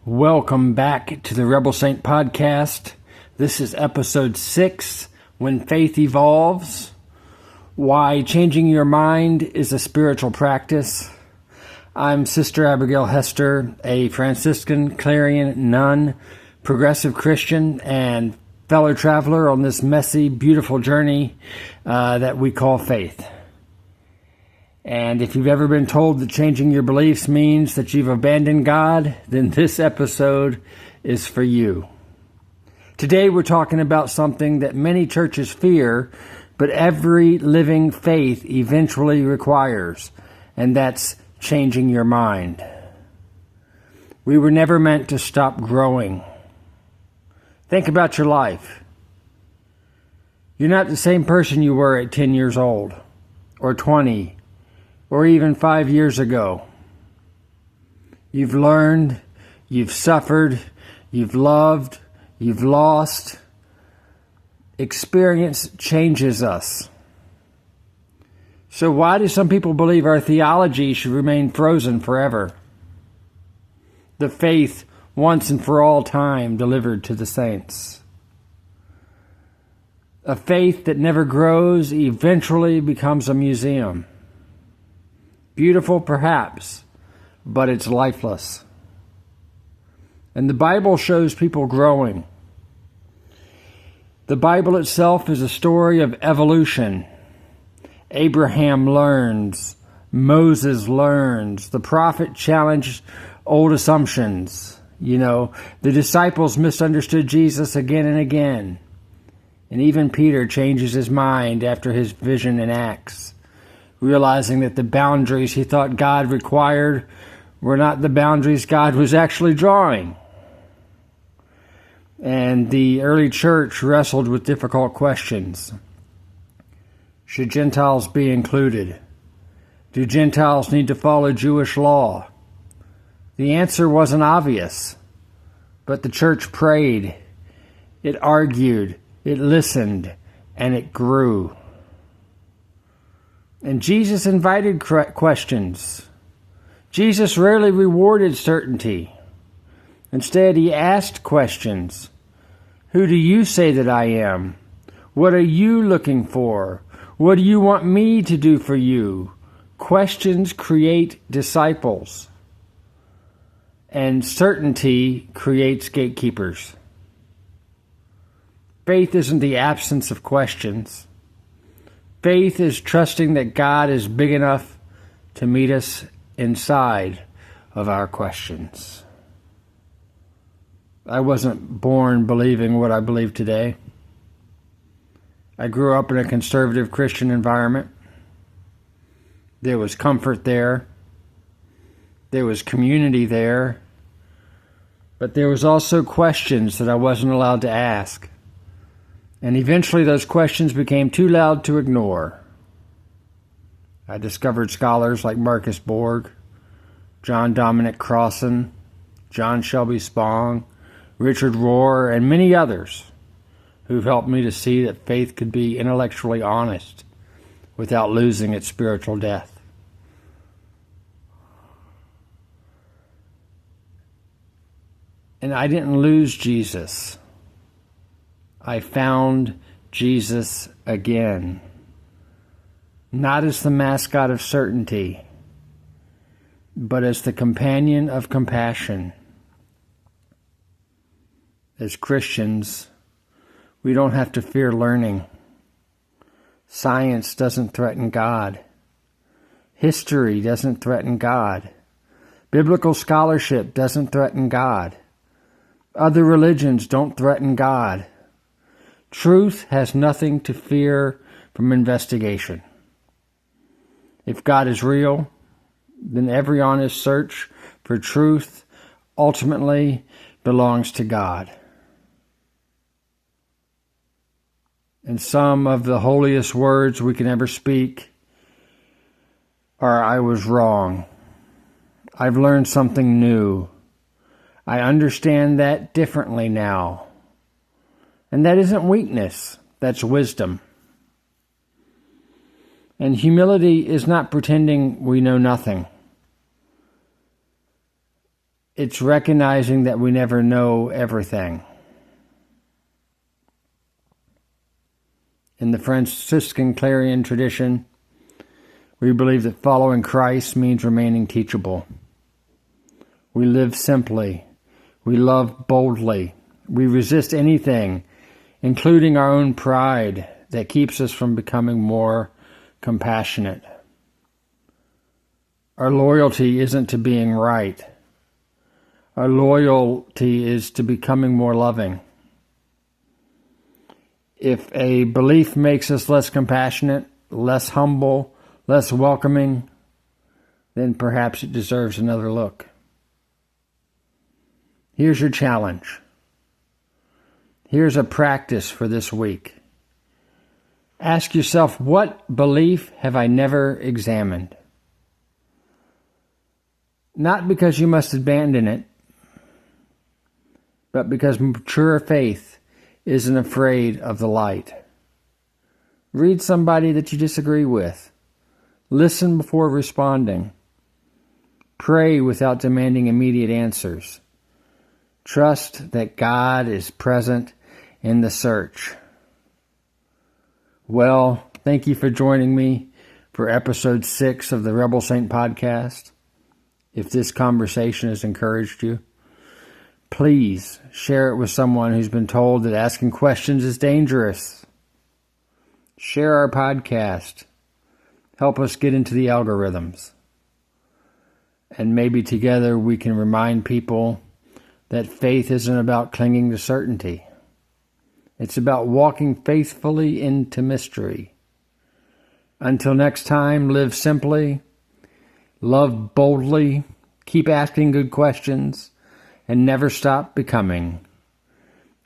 Welcome back to the Rebel Saint Podcast. This is episode 6, When Faith Evolves, Why Changing Your Mind is a Spiritual Practice. I'm Sister Abigail Hester, a Franciscan Clarean nun, progressive Christian, and fellow traveler on this messy, beautiful journey that we call faith. And if you've ever been told that changing your beliefs means that you've abandoned God, then this episode is for you. Today we're talking about something that many churches fear, but every living faith eventually requires, and that's changing your mind. We were never meant to stop growing. Think about your life. You're not the same person you were at 10 years old, or 20, or even 5 years ago. You've learned, you've suffered, you've loved, you've lost. Experience changes us. So why do some people believe our theology should remain frozen forever? The faith once and for all time delivered to the saints. A faith that never grows eventually becomes a museum. Beautiful, perhaps, but it's lifeless. And the Bible shows people growing. The Bible itself is a story of evolution. Abraham learns, Moses learns, the prophet challenged old assumptions. The disciples misunderstood Jesus again and again. And even Peter changes his mind after his vision in Acts, realizing that the boundaries he thought God required were not the boundaries God was actually drawing. And the early church wrestled with difficult questions. Should Gentiles be included? Do Gentiles need to follow Jewish law? The answer wasn't obvious, but the church prayed, it argued, it listened, and it grew. And Jesus invited questions. Jesus rarely rewarded certainty. Instead, he asked questions. Who do you say that I am? What are you looking for? What do you want me to do for you? Questions create disciples. And certainty creates gatekeepers. Faith isn't the absence of questions. Faith is trusting that God is big enough to meet us inside of our questions. I wasn't born believing what I believe today. I grew up in a conservative Christian environment. There was comfort there. There was community there. But there was also questions that I wasn't allowed to ask. And eventually those questions became too loud to ignore. I discovered scholars like Marcus Borg, John Dominic Crossan, John Shelby Spong, Richard Rohr, and many others who've helped me to see that faith could be intellectually honest without losing its spiritual depth. And I didn't lose Jesus. I found Jesus again, not as the mascot of certainty, but as the companion of compassion. As Christians, we don't have to fear learning. Science doesn't threaten God. History doesn't threaten God. Biblical scholarship doesn't threaten God. Other religions don't threaten God. Truth has nothing to fear from investigation. If God is real, then every honest search for truth ultimately belongs to God. And some of the holiest words we can ever speak are, I was wrong. I've learned something new. I understand that differently now. And that isn't weakness, that's wisdom. And humility is not pretending we know nothing. It's recognizing that we never know everything. In the Franciscan Clarean tradition, we believe that following Christ means remaining teachable. We live simply. We love boldly. We resist anything, including our own pride, that keeps us from becoming more compassionate. Our loyalty isn't to being right. Our loyalty is to becoming more loving. If a belief makes us less compassionate, less humble, less welcoming, then perhaps it deserves another look. Here's your challenge. Here's a practice for this week. Ask yourself, what belief have I never examined? Not because you must abandon it, but because mature faith isn't afraid of the light. Read somebody that you disagree with. Listen before responding. Pray without demanding immediate answers. Trust that God is present in the search. Well, thank you for joining me for episode 6 of the Rebel Saint podcast. If this conversation has encouraged you, please share it with someone who's been told that asking questions is dangerous. Share our podcast. Help us get into the algorithms. And maybe together we can remind people that faith isn't about clinging to certainty. It's about walking faithfully into mystery. Until next time, live simply, love boldly, keep asking good questions, and never stop becoming.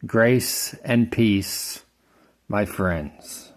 Grace and peace, my friends.